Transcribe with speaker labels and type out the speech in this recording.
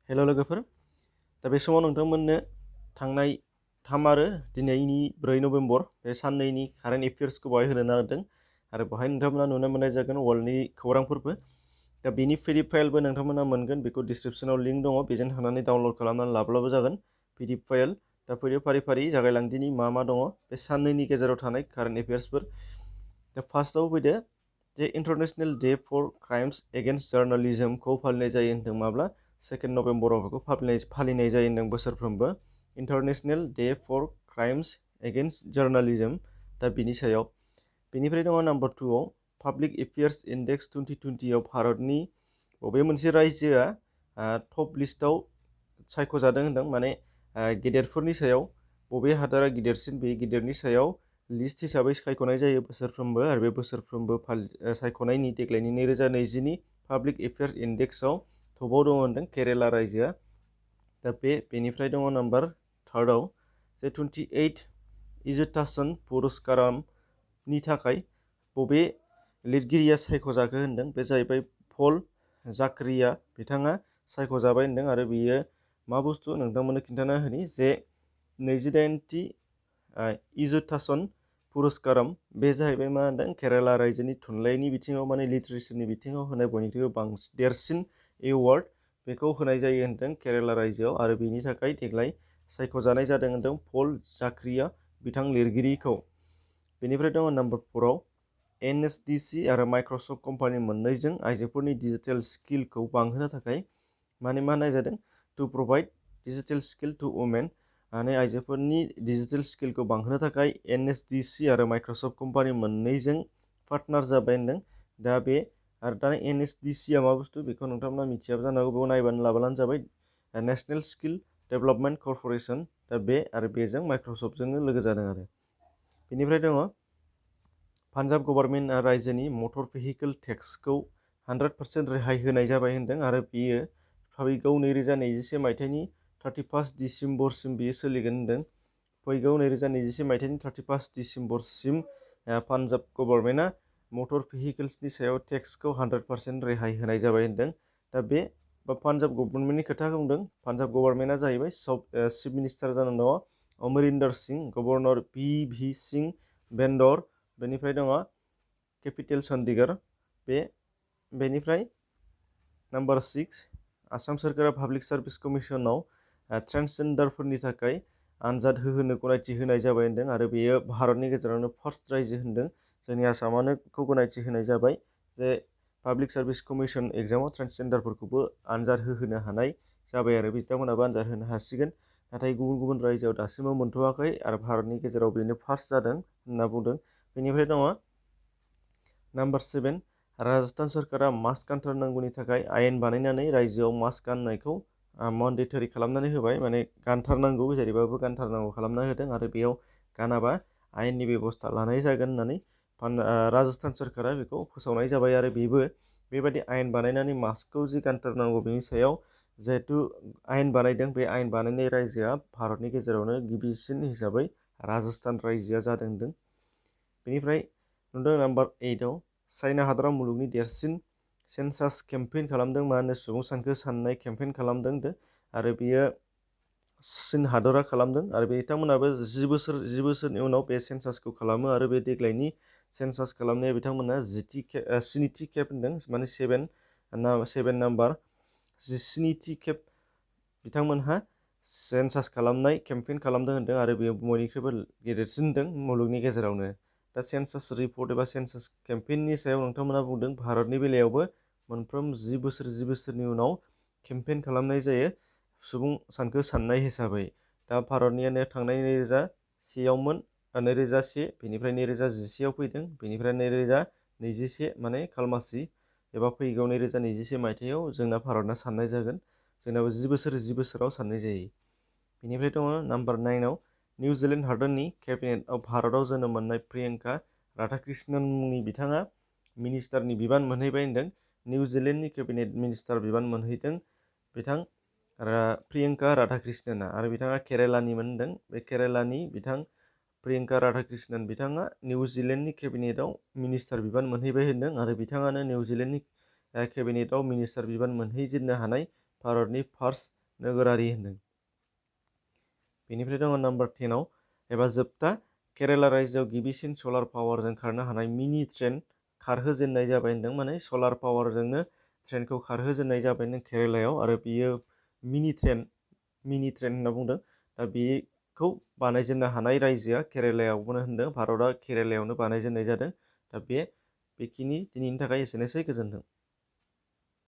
Speaker 1: हेल' लोगोफोर, दा बे समाव नोंथांमोननो थांनाय 3 आरो दिनैनि 4 नभेम्बर बे साननैनि कारेन्ट एफेयार्सखौ बाहाय होनो नागिरदों आरो बाहाय नोंथांमोना नुनो मोननाय जागोन वर्ल्डनि खौरांफोरबो। दा बेनि पिडिएफ फाइलबो नोंथांमोना मोनगोन, बेखौ डिसक्रिप्सनाव लिंक दङ, बेजों थांनानै डाउनलड खालामनानै लाब्लाबो जागोन पिडिएफ फाइल। दा फैदो फारि फारि जागायलांदिनि मा दङ बे साननैनि गेजेराव थानाय कारेन्ट एफेयार्सफोर। दा फार्स्टआव फैदो जे international day for crimes against जार्नालिजमखौ फालिनाय जायो होनदों माब्ला 2 नभेम्बराव बेखौ फालिनाय जायो होनदों बोसोरफ्रोमबो international day for crimes against journalism. दा बिनि सायाव बेनिफ्राय दङ नाम्बार 2आव पाब्लिक एफेयार्स इन्डेक्स 2020आव भारतनि बबे मोनसे रायजोआ टप लिस्टआव सायख'जादों होनदों, माने गेदेरफोरनि सायाव बबे हादरा गिदिरसिन बे गिदिरनि सायाव लिस्ट हिसाबै सायख'नाय जायो बोसोरफ्रोमबो, आरो बे बोसोरफ्रोमबो सायख'नायनि देग्लायनि 2020नि पाब्लिक एफेयार्स इन्डेक्सआव टपआव दङ होनदों केरेला रायजोआ। दा बेनिफ्राय दङ नाम्बार 3आव जे 28 इजुतासन पुरस्कारमनि थाखाय बबे लिरगिरिया सायख'जाखो होनदों, बे जाहैबाय पल जाकरिया बिथाङा सायख'जाबाय होनदों। आरो बियो मा बुस्थु नोंथांमोननो खिन्थाना होनि जे 28थि इजुतासन पुरस्कारम बे जाहैबाय मा होनदों केरेला रायजोनि थुनलाइनि बिथिङाव माने लिटारेचारनि बिथिङाव होनाय बयनिख्रुइबो देरसिन एवार्ड, बेखौ होनाय जायो होनदों केरेला रायजोआव। आरो बेनि थाखाय देग्लाय सायख'जानाय जादों होनदों पल जाकरिया बिथां लिरगिरिखौ। बेनिफ्राय दङ नाम्बार 4आव एनएसडिसि आरो माइक्रसफ्ट कम्पानि मोननैजों आइजोफोरनि डिजिटेल स्किलखौ बांहोनो थाखाय मा होनाय जादों to provide digital skill to women, माने आइजोफोरनि डिजिटेल स्किलखौ बांहोनो थाखाय एनएसडिसि आरो माइक्रसफ्ट कम्पानि मोननैजों पार्टनार जाबाय होनदों। दा एनएसडिसिआ मा बुस्थु बेखौ नोंथांमोना मिथियाबो जानो हागौ, बेखौ नायबानो लाबानो जाबाय। नेशनेल स्किल डेभेलपमेन्ट कर्परेसन, दा बे आरो बेजों माइक्रसफ्टजोंनो लोगो जादों। आरो बेनिफ्राय दङ पान्जाब गभर्नमेन्ट रायजोनि मटर भेहिकल टेक्सखौ 100% रेहाय होनाय जाबाय होनदों। आरो बियो फैगौ 2021 मायथाइनि 31 दिसेम्बरसिम बियो सोलिगोन होनदों। फैगौ 2021 मायथाइनि 31 दिसेम्बरसिम पान्जाब गभर्नमेन्टआ मटर भेहिकल्सनि सायाव टेक्सखौ 100% रेहाय होनाय जाबाय होनदों। दा बे पान्जाब गभर्नमेन्टनि खोथा बुंदों। पान्जाब गभर्नमेन्टआ जाहैबाय चिफ मिनिस्टार जानानै दङ अमरिन्दर सिं, गभर्नर पि.भि. सिं बेन्दर, बेनिफ्राय दङ केपिटेल चन्डीगढ़। बेनिफ्राय नाम्बार 6 आसाम सोरखारा पाब्लिक सार्भिस कमिसनाव ट्रान्सजेन्डारफोरनि थाखाय आनजाद होहोनो गनायथि होनाय जाबाय होनदों। आरो बेयो भारतनि गेजेरावनो फार्स्ट रायजो होनदों, जोंनि आसामानो खौ गनायथि होनाय जाबाय जे पाब्लिक सार्भिस कमिसन एग्जामाव ट्रान्सजेन्डारफोरखौबो आनजाद होहोनो हानाय जाबाय। आरो बिथांमोनाबो आनजाद होनो हासिगोन, नाथाय गुबुन गुबुन रायजोआव दासिमबो मोनथ'वाखै, आरो भारतनि गेजेराव बेनो फार्स्ट जादों होनना बुंदों। बेनिफ्राय दङ नाम्बार 7 राजस्थान सोरखारा मास्क गानथारनांगौनि थाखाय आयेन बानायनानै रायजोआव मास्क गाननायखौ मान्डेटरि खालामनानै होबाय, माने गानथारनांगौ जेरैबाबो गानथारनांगौ खालामना होदों। आरो बेयाव गानाबा आयेननि बेब'स्था लानाय जागोन होननानै राजस्थान सोरखारा बेखौ फोसावनाय जाबाय। आरो बेबो बेबायदि आयेन बानायनानै मास्कखौ जि गानथारनांगौ बेनि सायाव जिहेथु आयेन बानायदों, बे आयेन बानायनाय रायजोआ भारतनि गेजेरावनो गिबिसिन हिसाबै राजस्थान रायजोआ जादों होनदों। बेनिफ्राय नुदों नाम्बार 8आव चाइना हादरा मुलुगनि देरसिन सेन्सास केम्पेइन खालामदों, मा होनो सुबुं सानखो साननाय केम्पेइन खालामदों। आरो बेयो चीन हादरा खालामदों। आरो बिथांमोनाबो 10 बोसोरनि उनाव बे सेन्सासखौ खालामो। आरो बे देग्लायनि सेन्सास खालामनाया बिथांमोना 7थि खेब होनदों, माने 7 नाम्बार 17थि खेब बिथांमोनहा सेन्सास खालामनाय केम्पेइन खालामदों होनदों। आरो बेयो बयनिख्रुइबो गेदेरसिन होनदों मुलुगनि गेजेरावनो। दा सेन्सास रिपर्ट एबा सेन्सास केम्पेइननि सायाव नोंथांमोना बुंदों भारतनि बेलायावबो मोनफ्रोम 10 बोसोरनि उनाव केम्पेइन खालामनाय जायो सुबुं सानखो साननाय हिसाबै। दा भारतनियानो थांनाय 2001आवमोन, 2001, बेनिफ्राय 2011आव फैदों, बेनिफ्राय 2021 माने खालमासि एबा फैगौ 2021 मायथाइयाव जोंना भारतना साननाय जागोन। जोंनाबो 10 बोसोराव साननाय जायो। बेनिफ्राय दङ नाम्बार 9आव निउजिलेन्ड हादरनि केबिनेटआव भारताव जोनोम मोननाय प्रियंका राधाकृष्णन मुंनि बिथाङा मिनिस्टारनि बिबान मोनहैबाय होनदों। निउजिलेन्डनि केबिनेट मिनिस्टार बिबान मोनहैदों बिथां प्रियंका राधाकृष्णनआ। आरो बिथाङा केरेलानिमोन होनदों। बे केरेलानि बिथां प्रियंका राधाकृष्णन बिथाङा निउजिलेन्डनि केबिनेटआव मिनिस्टार बिबान मोनहैबाय होनदों। आरो बिथाङानो निउजिलेन्डनि केबिनेटआव मिनिस्टार बिबान मोनहैजेननो हानाय भारतनि फार्स्ट नोगोरारि होनदों। बेनिफ्राय दङ नाम्बार 10आव एबा जोबथा केरेला रायजोआव गिबिसिन सलार पावारजों खारनो हानाय मिनि ट्रेन खारहोजेननाय जाबाय होनदों। माने सलार पावारजोंनो ट्रेनखौ खारहोजेननाय जाबाय होनदों केरेलायाव, आरो बियो मिनि ट्रेन होनना बुंदों। दा बेखौ बानायजेननो हानाय रायजोआ केरेलायावनो होनदों, भारतआ केरेलायावनो बानायजेननाय जादों। दा बेखिनि दिनैनि थाखाय एसेनोसै, गोजोन्थों।